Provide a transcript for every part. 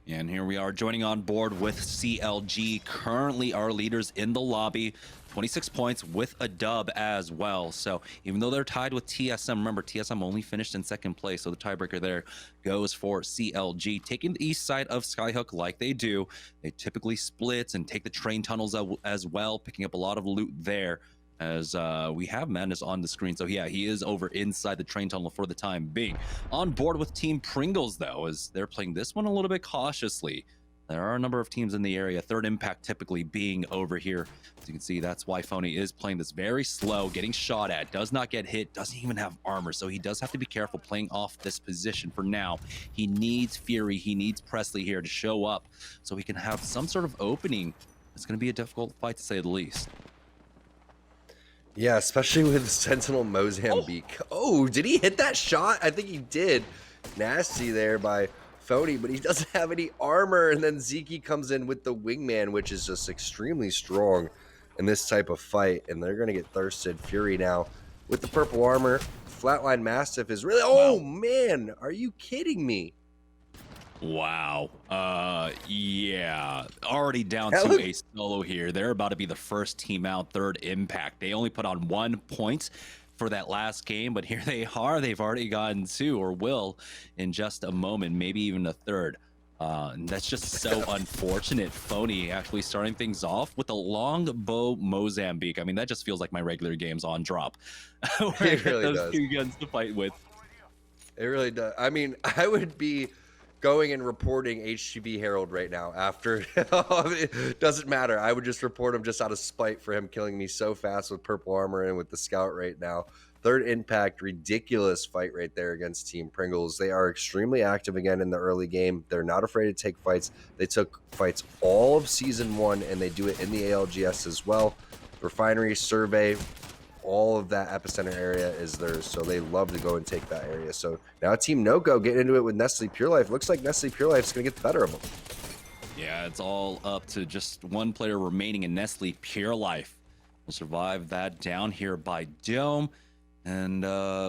And here we are joining on board with CLG, currently our leaders in the lobby. 26 points with a dub as well. So even though they're tied with TSM, remember TSM only finished in second place, so the tiebreaker there goes for CLG. Taking the east side of Skyhook like they do, they typically split and take the train tunnels as well, picking up a lot of loot there. As we have Madness on the screen. So yeah, he is over inside the train tunnel for the time being. On board with Team Pringles, though, as they're playing this one a little bit cautiously. There are a number of teams in the area, Third Impact typically being over here. As you can see, that's why Phony is playing this very slow, getting shot at, does not get hit, doesn't even have armor, so he does have to be careful playing off this position for now. He needs Fury, he needs Presley here to show up so he can have some sort of opening. It's going to be a difficult fight to say the least. Yeah, especially with Sentinel Mozambique. Oh, did he hit that shot? I think he did. Nasty there by Phony, but he doesn't have any armor. And then Zeke comes in with the wingman, which is just extremely strong in this type of fight. And they're going to get thirsted. Fury now with the purple armor. Flatline Mastiff is really... Oh, man. Are you kidding me? Wow. Yeah. Already down to a solo here. They're about to be the first team out, Third Impact. They only put on 1 point for that last game, but here they are. They've already gotten 2, or will in just a moment, maybe even a third. And that's just so unfortunate. Phony actually starting things off with a longbow Mozambique. I mean, that just feels like my regular games on drop. It really does. 2 guns to fight with. It really does. I mean, I would be going and reporting HGB Herald right now after. It doesn't matter. I would just report him just out of spite for him killing me so fast with purple armor and with the scout right now. Third Impact, ridiculous fight right there against Team Pringles. They are extremely active again in the early game. They're not afraid to take fights. They took fights all of Season 1, and they do it in the ALGS as well. Refinery, Survey, all of that epicenter area is theirs, so they love to go and take that area. So now Team No-Go getting into it with Nestle Pure Life. Looks like Nestle Pure Life is going to get the better of them. Yeah, it's all up to just one player remaining in Nestle Pure Life. Will survive that down here by Dome. And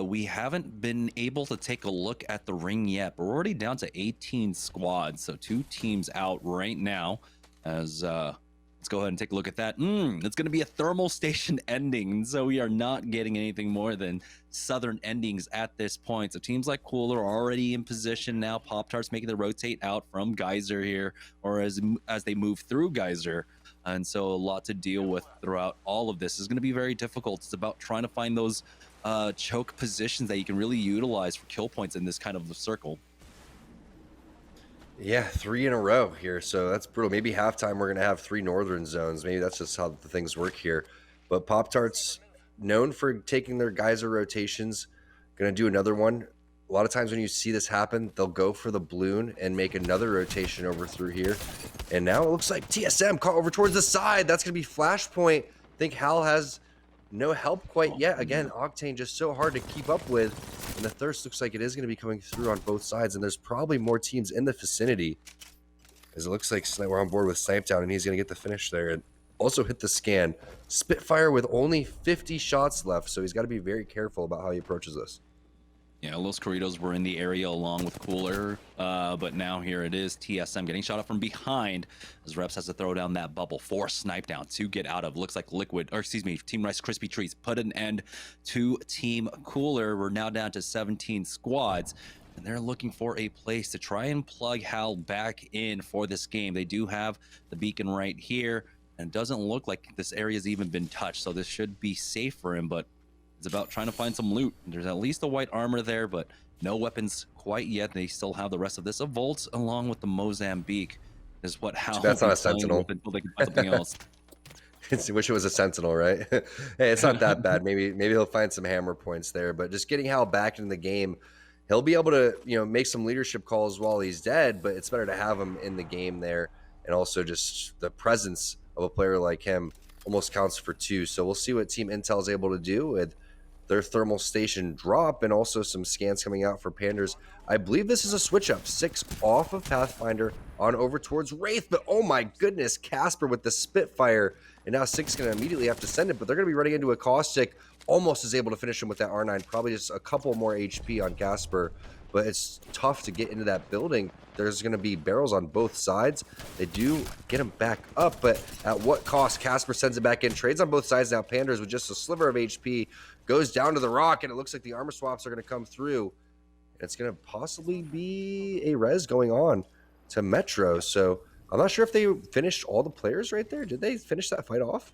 we haven't been able to take a look at the ring yet, but we're already down to 18 squads. So 2 teams out right now as... let's go ahead and take a look at that. It's going to be a thermal station ending, so we are not getting anything more than southern endings at this point. So teams like Cooler are already in position now. Pop-Tarts making the rotate out from Geyser here, or as they move through Geyser. And so a lot to deal with throughout all of this. Is going to be very difficult. It's about trying to find those choke positions that you can really utilize for kill points in this kind of circle. Yeah, 3 in a row here, so that's brutal. Maybe halftime we're going to have 3 northern zones. Maybe that's just how the things work here. But Pop-Tarts, known for taking their geyser rotations, going to do another one. A lot of times when you see this happen, they'll go for the balloon and make another rotation over through here. And now it looks like TSM caught over towards the side. That's going to be Flashpoint. I think Hal has no help quite yet. Again, Octane just so hard to keep up with. And the thirst looks like it is going to be coming through on both sides. And there's probably more teams in the vicinity. As it looks like we're on board with Snipedown, and he's going to get the finish there. And also hit the scan. Spitfire with only 50 shots left. So he's got to be very careful about how he approaches this. Yeah, Los Corridos were in the area along with Cooler, but now here it is TSM getting shot up from behind as Reps has to throw down that bubble for Snipedown to get out of. Looks like Team Rice Krispie Treats put an end to Team Cooler. We're now down to 17 squads, and they're looking for a place to try and plug Hal back in for this game. They do have the beacon right here, and it doesn't look like this area's even been touched, so this should be safe for him, but it's about trying to find some loot. There's at least a white armor there, but no weapons quite yet. They still have the rest of this. A Volt along with the Mozambique is what Hal. That's not a Sentinel. Until they can find something else. I wish it was a Sentinel, right? Hey, it's not that bad. Maybe he'll find some hammer points there. But just getting Hal back into the game, he'll be able to make some leadership calls while he's dead. But it's better to have him in the game there, and also just the presence of a player like him almost counts for 2. So we'll see what Team Intel is able to do with their thermal station drop, and also some scans coming out for Panders. I believe this is a switch up. 6 off of Pathfinder on over towards Wraith, but oh my goodness, Casper with the Spitfire, and now 6 going to immediately have to send it, but they're going to be running into a Caustic almost is able to finish him with that R9, probably just a couple more HP on Casper, but it's tough to get into that building. There's going to be barrels on both sides. They do get him back up, but at what cost? Casper sends it back in, trades on both sides now. Panders with just a sliver of HP goes down to the rock, and it looks like the armor swaps are going to come through. It's going to possibly be a res going on to Metro. So I'm not sure if they finished all the players right there. Did they finish that fight off?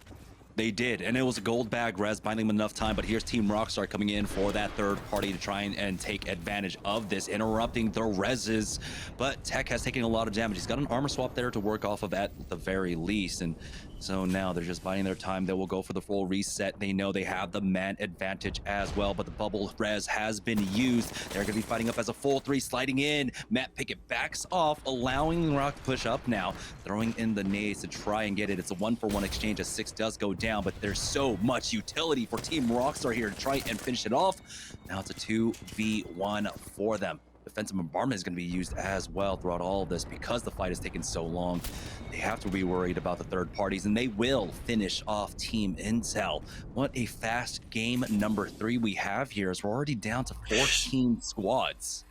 They did, and it was a gold bag res, binding them enough time, but here's Team Rockstar coming in for that third party to try and take advantage of this, interrupting the reses, but Tech has taken a lot of damage. He's got an armor swap there to work off of at the very least, and so now they're just biding their time. They will go for the full reset. They know they have the man advantage as well, but the bubble res has been used. They're going to be fighting up as a full 3, sliding in. Matt Pickett backs off, allowing Rock to push up now, throwing in the nades to try and get it. It's a 1-for-1 exchange as 6 does go down, but there's so much utility for Team Rockstar here to try and finish it off. Now it's a 2v1 for them. Defensive bombardment is going to be used as well throughout all of this because the fight has taken so long. They have to be worried about the third parties, and they will finish off Team Intel. What a fast game number 3 we have here, as we're already down to 14 squads.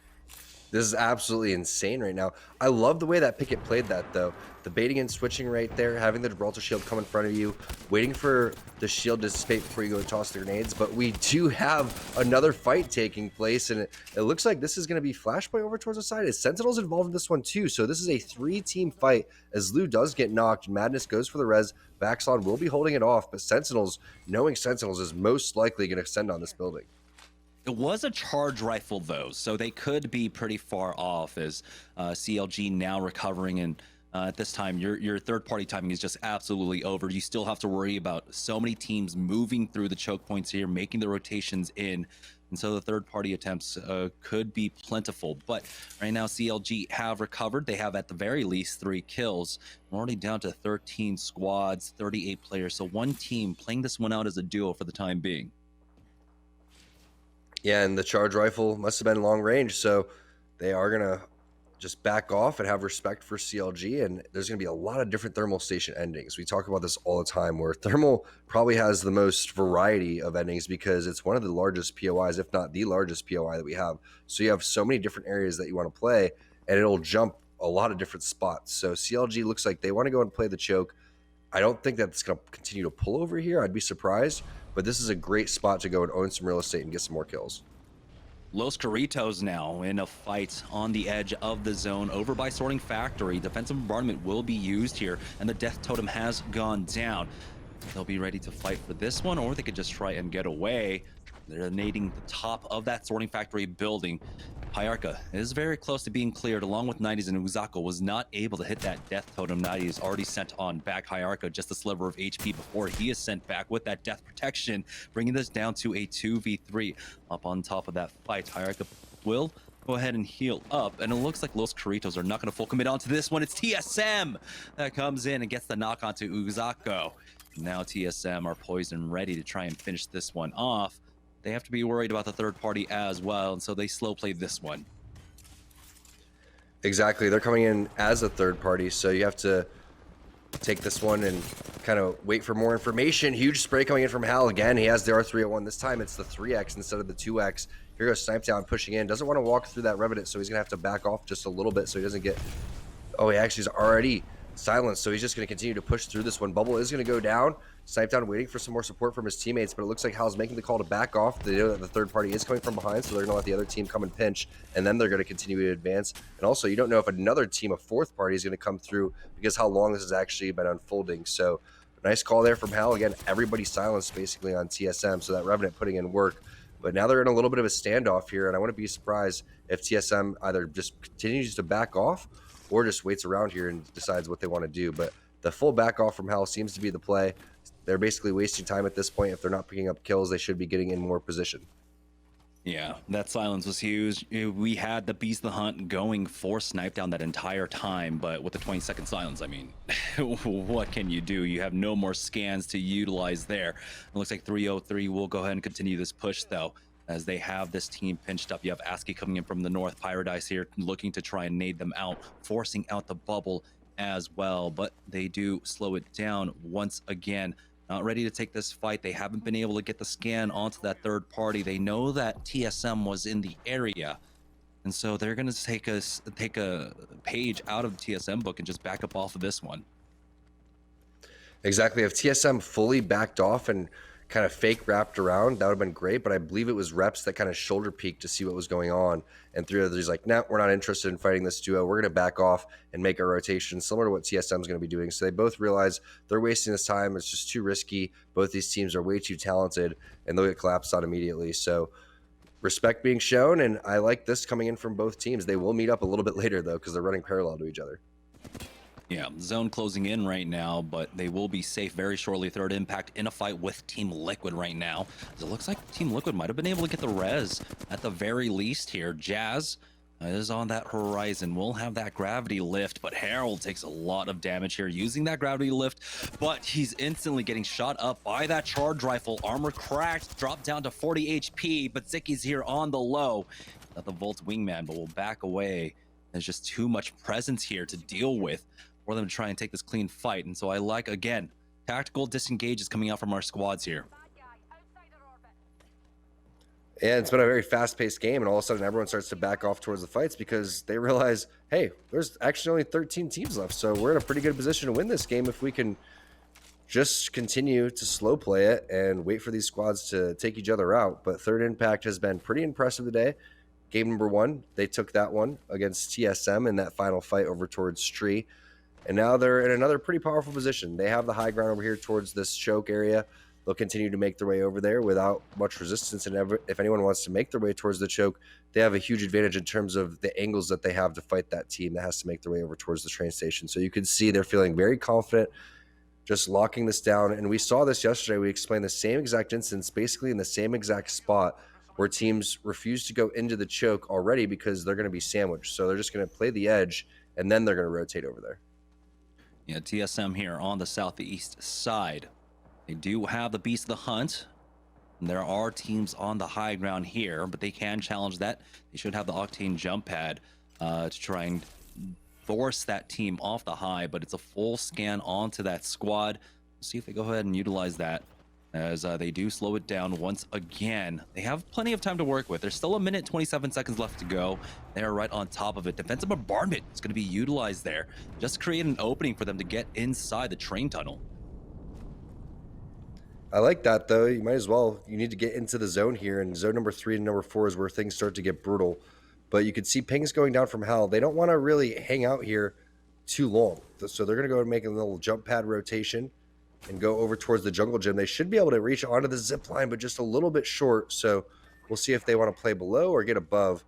This is absolutely insane right now. I love the way that Pickett played that, though. The baiting and switching right there, having the Gibraltar shield come in front of you, waiting for the shield to dissipate before you go and toss the grenades. But we do have another fight taking place, and it looks like this is going to be Flashpoint over towards the side. Is Sentinels involved in this one, too? So this is a 3-team fight as Lou does get knocked. Madness goes for the res. Vaxlon will be holding it off, but Sentinels, knowing Sentinels, is most likely going to send on this building. It was a charge rifle, though, so they could be pretty far off as CLG now recovering. And at this time, your third-party timing is just absolutely over. You still have to worry about so many teams moving through the choke points here, making the rotations in. And so the third-party attempts could be plentiful. But right now, CLG have recovered. They have, at the very least, 3 kills. We're already down to 13 squads, 38 players. So one team playing this one out as a duo for the time being. Yeah, and the charge rifle must have been long range, so they are going to just back off and have respect for CLG, and there's going to be a lot of different thermal station endings. We talk about this all the time, where thermal probably has the most variety of endings because it's one of the largest POIs, if not the largest POI that we have. So you have so many different areas that you want to play, and it'll jump a lot of different spots. So CLG looks like they want to go and play the choke. I don't think that's going to continue to pull over here. I'd be surprised. But this is a great spot to go and own some real estate and get some more kills. Los Carritos now in a fight on the edge of the zone over by Sorting Factory. Defensive bombardment will be used here, and the death totem has gone down. They'll be ready to fight for this one, or they could just try and get away. They're nading the top of that Sorting Factory building. Hyarka is very close to being cleared, along with 90s, and Uzako was not able to hit that death totem. 90s already sent on back Hyarka just a sliver of HP before he is sent back with that death protection, bringing this down to a 2v3. Up on top of that fight, Hyarka will go ahead and heal up, and it looks like Los Carritos are not going to full commit onto this one. It's TSM that comes in and gets the knock onto Uzako. Now TSM are poised and ready to try and finish this one off. They have to be worried about the third party as well, and so they slow play this one. Exactly. They're coming in as a third party, so you have to take this one and kind of wait for more information. Huge spray coming in from Hal again. He has the R301. This time it's the 3X instead of the 2X. Here goes Snipe Down pushing in. Doesn't want to walk through that Revenant, so he's going to have to back off just a little bit so he doesn't get... Oh, he actually is already silenced, so he's just going to continue to push through this one. Bubble is going to go down. Snipe Down waiting for some more support from his teammates, but it looks like Hal's making the call to back off. They know that the third party is coming from behind, so they're going to let the other team come and pinch, and then they're going to continue to advance. And also, you don't know if another team, a fourth party, is going to come through because how long this has actually been unfolding. So nice call there from Hal. Again, everybody silenced basically on TSM, so that Revenant putting in work. But now they're in a little bit of a standoff here, and I wouldn't be surprised if TSM either just continues to back off or just waits around here and decides what they want to do. But the full back off from Hal seems to be the play. They're basically wasting time at this point. If they're not picking up kills, they should be getting in more position. Yeah, that silence was huge. We had the Beast the Hunt going for Snipe Down that entire time, but with the 20-second silence, I mean, what can you do? You have no more scans to utilize there. It looks like 303 will go ahead and continue this push, though, as they have this team pinched up. You have ASCII coming in from the north, Paradise here looking to try and nade them out, forcing out the bubble as well, but they do slow it down once again. not ready to take this fight. They haven't been able to get the scan onto that third party. They know that TSM was in the area, and so they're going to take a page out of the TSM book and just back up off of this one. Exactly. If TSM fully backed off and kind of fake wrapped around, that would have been great. But I believe it was Reps that kind of shoulder peeked to see what was going on. And 3 others like, nah, we're not interested in fighting this duo. We're going to back off and make a rotation similar to what TSM is going to be doing. So they both realize they're wasting this time. It's just too risky. Both these teams are way too talented and they'll get collapsed on immediately. So respect being shown. And I like this coming in from both teams. They will meet up a little bit later, though, because they're running parallel to each other. Yeah, zone closing in right now, but they will be safe very shortly. Third Impact in a fight with Team Liquid right now. It looks like Team Liquid might have been able to get the res at the very least here. Jazz is on that horizon. We'll have that gravity lift, but Harold takes a lot of damage here using that gravity lift, but he's instantly getting shot up by that charge rifle. Armor cracked, dropped down to 40 HP, but Zicky's here on the low. Not the Volt wingman, but we'll back away. There's just too much presence here to deal with for them to try and take this clean fight. And so I like, again, tactical disengage is coming out from our squads here. And it's been a very fast-paced game, and all of a sudden everyone starts to back off towards the fights because they realize, hey, there's actually only 13 teams left, so we're in a pretty good position to win this game if we can just continue to slow play it and wait for these squads to take each other out. But Third Impact has been pretty impressive today. Game number 1, they took that one against TSM in that final fight over towards Stree. And now they're in another pretty powerful position. They have the high ground over here towards this choke area. They'll continue to make their way over there without much resistance. And if anyone wants to make their way towards the choke, they have a huge advantage in terms of the angles that they have to fight that team that has to make their way over towards the train station. So you can see they're feeling very confident, just locking this down. And we saw this yesterday. We explained the same exact instance, basically in the same exact spot, where teams refuse to go into the choke already because they're going to be sandwiched. So they're just going to play the edge, and then they're going to rotate over there. Yeah, TSM here on the southeast side. They do have the Beast of the Hunt. And there are teams on the high ground here, but they can challenge that. They should have the Octane jump pad to try and force that team off the high, but it's a full scan onto that squad. Let's see if they go ahead and utilize that as they do slow it down once again. They have plenty of time to work with. There's still a minute 27 seconds left to go. They're right on top of it. Defensive bombardment is going to be utilized there. Just create an opening for them to get inside the train tunnel. I like that, though. You might as well. You need to get into the zone here, and zone number 3 and number 4 is where things start to get brutal. But you can see pings going down from hell. They don't want to really hang out here too long. So they're going to go and make a little jump pad rotation and go over towards the jungle gym. They should be able to reach onto the zip line, but just a little bit short. So we'll see if they want to play below or get above,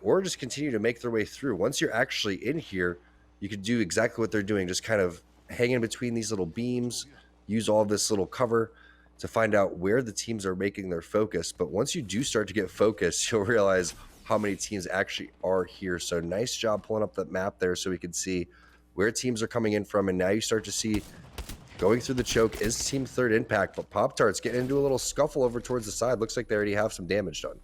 or just continue to make their way through. Once you're actually in here, you can do exactly what they're doing. Just kind of hang in between these little beams, use all this little cover to find out where the teams are making their focus. But once you do start to get focused, you'll realize how many teams actually are here. So nice job pulling up that map there so we can see where teams are coming in from. And now you start to see going through the choke is Team Third Impact, but Pop-Tart's getting into a little scuffle over towards the side. Looks like they already have some damage done.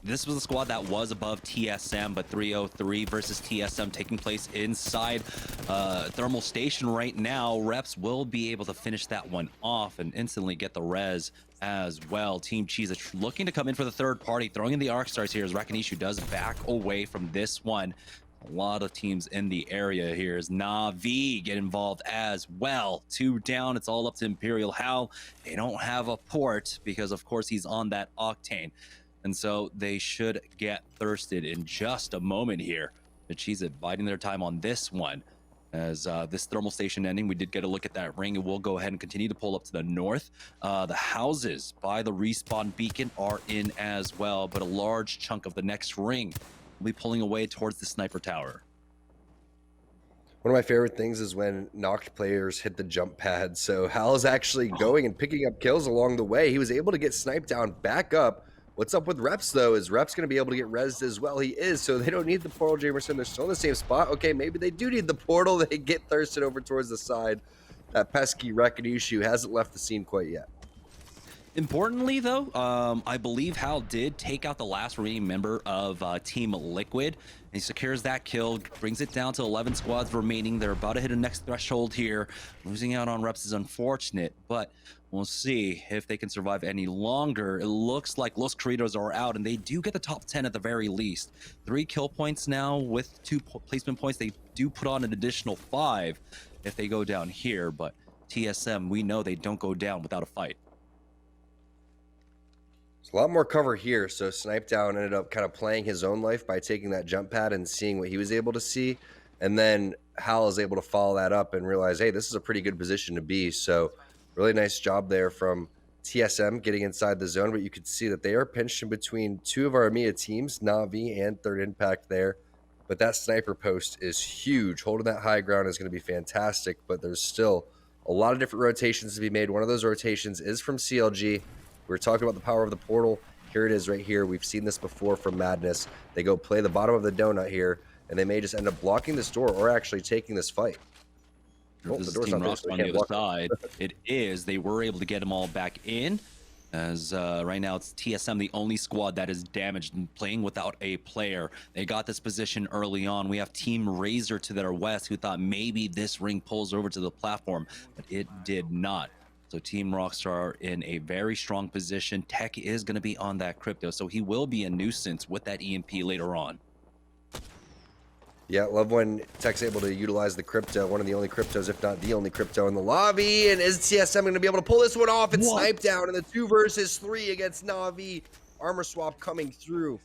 This was a squad that was above TSM, but 303 versus TSM taking place inside Thermal Station right now. Reps will be able to finish that one off and instantly get the res as well. Team Cheese looking to come in for the third party, throwing in the arc stars here as Rakanishu does back away from this one. A lot of teams in the area here as Na'Vi get involved as well. 2 down, it's all up to Imperial Hal. They don't have a port because of course he's on that Octane. And so they should get thirsted in just a moment here. But she's biding their time on this one. As this thermal station ending, we did get a look at that ring, and we'll go ahead and continue to pull up to the north. The houses by the respawn beacon are in as well, but a large chunk of the next ring will be pulling away towards the sniper tower. One of my favorite things is when knocked players hit the jump pad. So Hal's actually going and picking up kills along the way. He was able to get sniped down back up. What's up with Reps, though? Is Reps going to be able to get rezzed as well? He is, so they don't need the portal, Jamerson. They're still in the same spot. Okay, maybe they do need the portal. They get thirsted over towards the side. That pesky Rakanishu hasn't left the scene quite yet. Importantly, though, I believe Hal did take out the last remaining member of Team Liquid. And he secures that kill, brings it down to 11 squads remaining. They're about to hit a next threshold here. Losing out on reps is unfortunate, but we'll see if they can survive any longer. It looks like Los Corridos are out, and they do get the top 10 at the very least. 3 kill points now with 2 placement points. They do put on an additional 5 if they go down here, but TSM, we know they don't go down without a fight. A lot more cover here. So Snipe Down ended up kind of playing his own life by taking that jump pad and seeing what he was able to see. And then Hal is able to follow that up and realize, hey, this is a pretty good position to be. So really nice job there from TSM getting inside the zone. But you could see that they are pinched in between 2 of our EMEA teams, Na'Vi and Third Impact there. But that sniper post is huge. Holding that high ground is going to be fantastic. But there's still a lot of different rotations to be made. One of those rotations is from CLG. We were talking about the power of the portal. Here it is right here. We've seen this before from Madness. They go play the bottom of the donut here, and they may just end up blocking this door or actually taking this fight. Oh, this is Team Rockstar on the other side. It is. They were able to get them all back in. As right now it's TSM, the only squad that is damaged and playing without a player. They got this position early on. We have Team Razor to their west, who thought maybe this ring pulls over to the platform, but it did not. So Team Rockstar in a very strong position. Tech is going to be on that crypto, so he will be a nuisance with that EMP later on. Yeah, love when Tech's able to utilize the crypto, one of the only cryptos, if not the only crypto in the lobby. And is TSM going to be able to pull this one off and snipe down in the 2 versus 3 against Na'Vi? Armor swap coming through.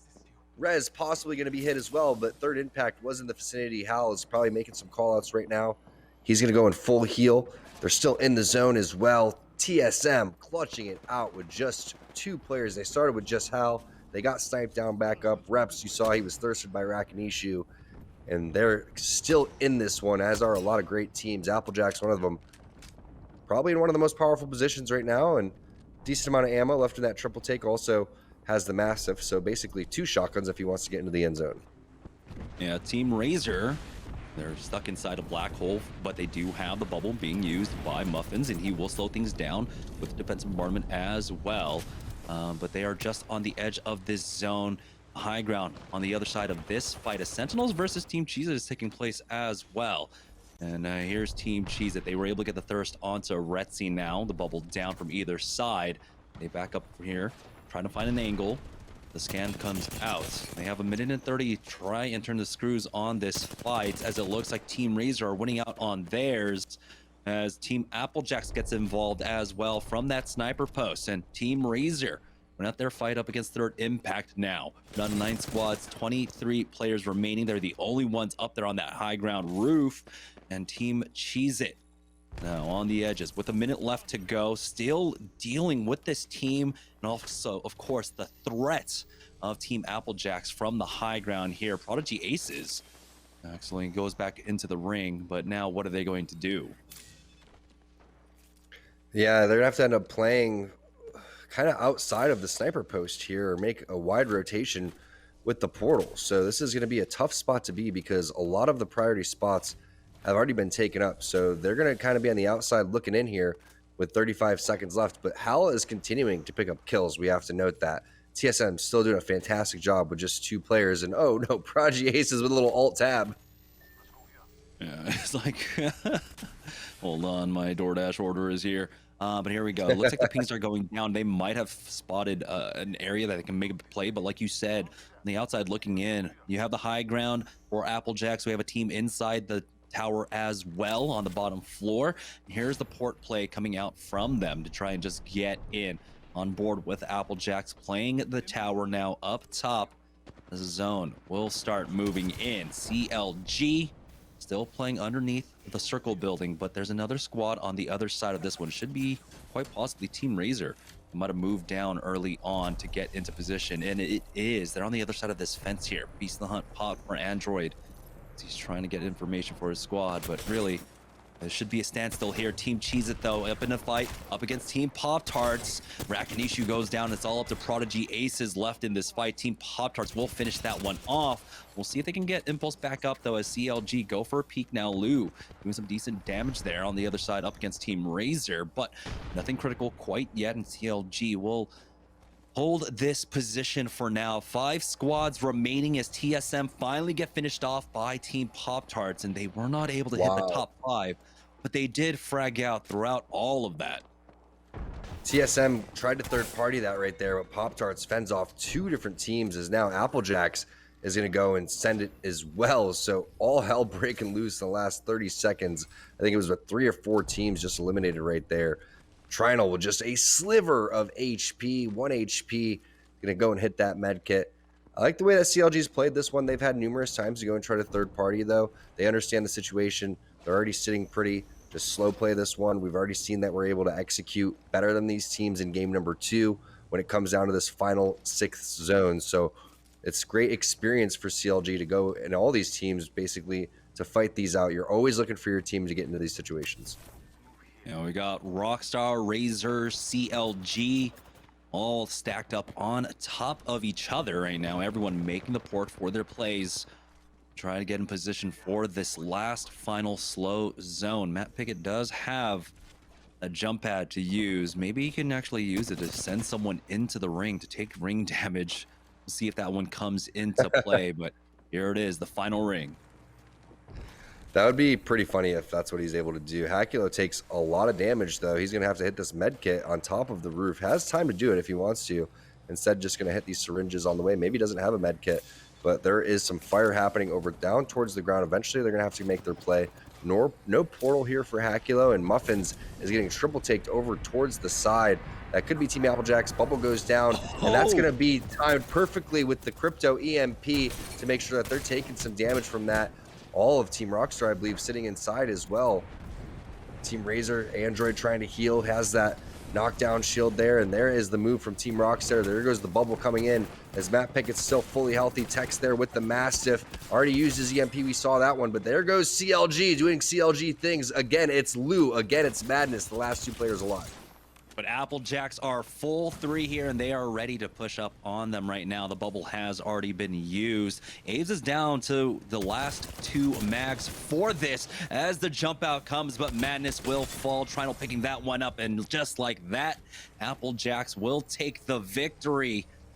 Rez possibly going to be hit as well, but Third Impact was in the vicinity. Hal is probably making some callouts right now. He's going to go in full heal. They're still in the zone as well. TSM clutching it out with just 2 players. They started with just Hal. They got sniped down back up. Reps, you saw he was thirsted by Rakinishu. And they're still in this one, as are a lot of great teams. Applejack's one of them. Probably in one of the most powerful positions right now. And decent amount of ammo left in that triple take. Also has the Mastiff. So basically 2 shotguns if he wants to get into the end zone. Yeah, Team Razor, they're stuck inside a black hole, but they do have the bubble being used by Muffins, and he will slow things down with the defensive bombardment as well. But they are just on the edge of this zone. High ground on the other side of this fight. A Sentinels versus Team Cheez It is taking place as well. And here's Team Cheez It. They were able to get the thirst onto Retzi now. The bubble down from either side. They back up from here, trying to find an angle. The scan comes out. They have 1:30 to try and turn the screws on this fight, as it looks like Team Razor are winning out on theirs, as Team Applejacks gets involved as well from that sniper post. And Team Razor went out their fight up against Third Impact now. Down to 9 squads, 23 players remaining. They're the only ones up there on that high ground roof. And Team Cheez It now on the edges with a minute left to go, still dealing with this team, and also, of course, the threat of Team Applejacks from the high ground here. Prodigy Aces actually goes back into the ring, but now what are they going to do? Yeah, they're gonna have to end up playing kind of outside of the sniper post here, or make a wide rotation with the portal. So this is going to be a tough spot to be, because a lot of the priority spots have already been taken up. So they're going to kind of be on the outside looking in here with 35 seconds left. But Hal is continuing to pick up kills. We have to note that. TSM still doing a fantastic job with just 2 players. And oh no, Prodigy Aces with a little alt tab. Yeah, it's like, hold on, my DoorDash order is here. But here we go. It looks like the pings are going down. They might have spotted an area that they can make a play, but like you said, on the outside looking in, you have the high ground for Applejacks. We have a team inside the tower as well on the bottom floor. Here's the port play coming out from them to try and just get in on board with Applejacks, playing the tower now up top. The zone will start moving in. CLG still playing underneath the circle building, but there's another squad on the other side of this one. Should be quite possibly Team Razor, who might have moved down early on to get into position, and it is. They're on the other side of this fence here. Beast in the Hunt pop for Android. He's trying to get information for his squad, but really There should be a standstill here. Team Cheez It, though, up in a fight, up against Team Pop-Tarts. Rakanishu goes down. It's all up to Prodigy Aces left in this fight. Team Pop-Tarts will finish that one off. We'll see if they can get Impulse back up, though, as CLG go for a peek now. Lou doing some decent damage there on the other side up against Team Razor, but nothing critical quite yet, and CLG will hold this position for now. 5 squads remaining as TSM finally get finished off by Team Pop-Tarts, and they were not able to hit the top 5, but they did frag out throughout all of that. TSM tried to third party that right there, but Pop-Tarts fends off 2 different teams as now Applejacks is going to go and send it as well. So all hell breaking loose in the last 30 seconds. I think it was 3 or 4 teams just eliminated right there. Trinal with just a sliver of HP, 1 HP, gonna go and hit that med kit. I like the way that CLG's played this one. They've had numerous times to go and try to third party though. They understand the situation. They're already sitting pretty. Just slow play this one. We've already seen that we're able to execute better than these teams in game number 2 when it comes down to this final 6th zone. So it's great experience for CLG to go and all these teams basically to fight these out. You're always looking for your team to get into these situations. You know, we got Rockstar, Razor, CLG, all stacked up on top of each other right now. Everyone making the port for their plays. Try to get in position for this last final slow zone. Matt Pickett does have a jump pad to use. Maybe he can actually use it to send someone into the ring to take ring damage. We'll see if that one comes into play, but here it is, the final ring. That would be pretty funny if that's what he's able to do. Hakulo takes a lot of damage, though. He's going to have to hit this med kit on top of the roof. Has time to do it if he wants to. Instead, just going to hit these syringes on the way. Maybe he doesn't have a med kit, but there is some fire happening over down towards the ground. Eventually, they're going to have to make their play. No portal here for Hakulo, and Muffins is getting triple taked over towards the side. That could be Team Applejack's. Bubble goes down, and that's going to be timed perfectly with the Crypto EMP to make sure that they're taking some damage from that. All of Team Rockstar, I believe, sitting inside as well. Team Razor, Android trying to heal, has that knockdown shield there, and there is the move from Team Rockstar. There goes the bubble coming in as Matt Pickett's still fully healthy. Tex there with the Mastiff. Already used his EMP, we saw that one, but there goes CLG doing CLG things. Again, it's Lou. Again, it's Madness, the last 2 players alive. But Applejacks are full 3 here, and they are ready to push up on them right now. The bubble has already been used. Aves is down to the last 2 mags for this as the jump out comes, but Madness will fall. Trinal picking that one up, and just like that, Applejacks will take the victory.